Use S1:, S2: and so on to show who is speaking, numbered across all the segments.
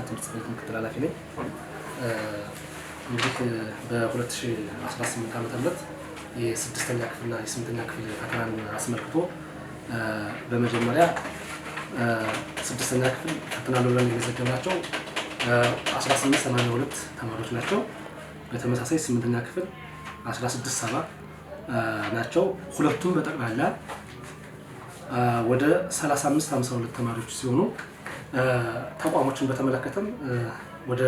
S1: ትምህርት ጽሕፈት ቤት ምክትል ኃላፊ ነኝ። እንግዲህ በ2018 ዓ.ም የስድስተኛ ክፍልና የስምንተኛ ክፍል ፈተናን አስመልክቶ በመጀመሪያ ስድስተኛ ክፍል ፈተና ብለን የመዘገብናቸው 1882 ተማሪዎች ናቸው። በተመሳሳይ ስምንተኛ ክፍል 1670 ናቸው። ሁለቱም በጠቅላላ ወደ 3552 ተማሪዎች ሲሆኑ ተቋሞችን በተመለከተም ወደ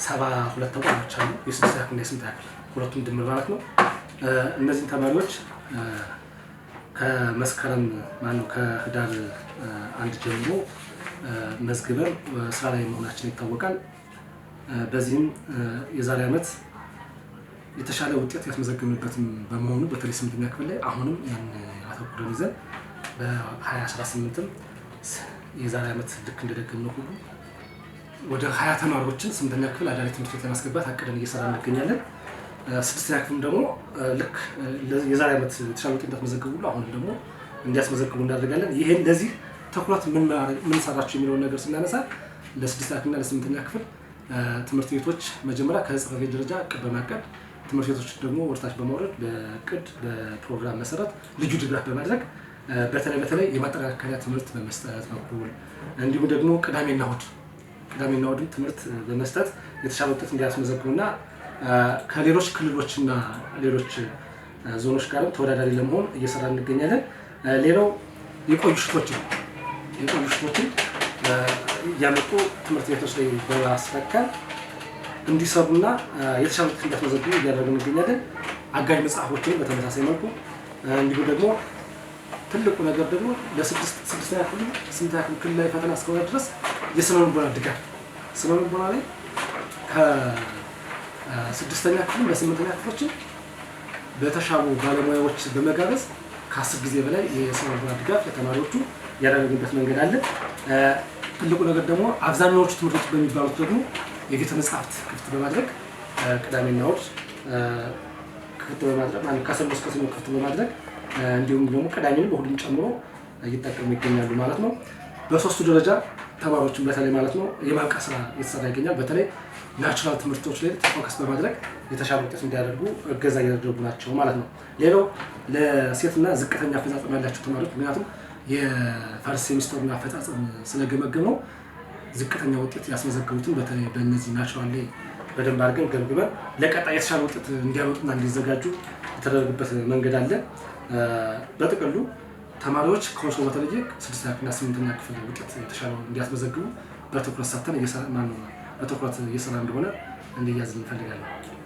S1: 72 ተቋሞች አሉ። የስድስተኛ ክፍልና የስምንተኛ ክፍል ሁለቱም ድምር ማለት ነው። እነዚህን ተማሪዎች ከህዳር 1 ጀምሮ መዝግበን ስራ ላይ መሆናችን ይታወቃል። በዚህም የዛሬ ዓመት የተሻለ ውጤት ያስመዘግብንበትም በመሆኑ በተለይ ስምንተኛ ክፍል ላይ አሁንም ያን አተኩረን ይዘን በ2018 የዛሬ ዓመት ልክ እንደደገምነው ሁሉ ወደ 20 ተማሪዎችን ስምንተኛ ክፍል አዳሪ ትምህርት ቤት ለማስገባት አቅደን እየሰራን እንገኛለን። ስድስተኛ ክፍል ደግሞ ልክ የዛሬ ዓመት የተሻለ ውጤት እንዳስመዘግቡ ሁሉ አሁንም ደግሞ እንዲያስመዘግቡ እናደርጋለን። ይሄን ለዚህ ትኩረት ምን ሰራችሁ የሚለውን ነገር ስናነሳ ለስድስተኛ ክፍልና ለስምንተኛ ክፍል ትምህርት ቤቶች መጀመሪያ ከጽሕፈት ቤት ደረጃ እቅድ በማቀድ ትምህርት ቤቶች ደግሞ ወደታች በማውረድ በእቅድ በፕሮግራም መሰረት ልዩ ድጋፍ በማድረግ በተለይ የማጠናከሪያ ትምህርት በመስጠት በኩል እንዲሁም ደግሞ ቅዳሜና እሑድን ትምህርት በመስጠት የተሻለ ውጤት እንዲያስመዘግቡና ከሌሎች ክልሎችና ሌሎች ዞኖች ጋርም ተወዳዳሪ ለመሆን እየሰራ እንገኛለን። ሌላው የቆዩ ሽቶችን እያመጡ ትምህርት ቤቶች ላይ በማስረከብ እንዲሰሩና የተሻለ ውጤት እንዲያስመዘግቡ እያደረግን እንገኛለን። አጋዥ መጽሐፎችን በተመሳሳይ መልኩ እንዲሁ ደግሞ ትልቁ ነገር ደግሞ ለስድስተኛ ክፍል ስምንተኛ ክፍል ክልላዊ ፈተና እስከሆነ ድረስ የስነ ልቦና ድጋፍ ስነ ልቦና ላይ ከስድስተኛ ክፍል ለስምንተኛ ክፍሎችን በተሻሉ ባለሙያዎች በመጋበዝ ከ10 ጊዜ በላይ የስነ ልቦና ድጋፍ ለተማሪዎቹ ያደረግንበት መንገድ አለ። ትልቁ ነገር ደግሞ አብዛኛዎቹ ትምህርቶች በሚባሉት ደግሞ የቤተ መጻሕፍት ክፍት በማድረግ ቅዳሜና እሑድ ክፍት በማድረግ ከሰኞ እስከ ሰኞ ክፍት በማድረግ እንዲሁም ደግሞ ቅዳሜንም እሑድን ጨምሮ እየተጠቀሙ ይገኛሉ ማለት ነው። በሶስቱ ደረጃ ተማሪዎችን በተለይ ማለት ነው የማብቃት ስራ እየተሰራ ይገኛል። በተለይ ናቹራል ትምህርቶች ላይ ፎከስ በማድረግ የተሻለ ውጤት እንዲያደርጉ እገዛ እያደረጉ ናቸው ማለት ነው። ሌላው ለሴትና ዝቅተኛ አፈጻጸም ያላቸው ተማሪዎች ምክንያቱም የፈርስት ሴሚስተሩን አፈጻጸም ስለገመገመው ዝቅተኛ ውጤት ያስመዘገቡትን በተለይ በእነዚህ ናቹራል ላይ በደንብ አድርገን ገምግመን ለቀጣይ የተሻለ ውጤት እንዲያመጡና እንዲዘጋጁ የተደረገበት መንገድ አለ። በጥቅሉ ተማሪዎች ከወትሮው በተለየ ስድስተኛ ክፍልና ስምንተኛ ክፍል ውጤት የተሻለ እንዲያስመዘግቡ በትኩረት ሰጥተን እየሰራ እንደሆነ እንዲያዝ እንፈልጋለን።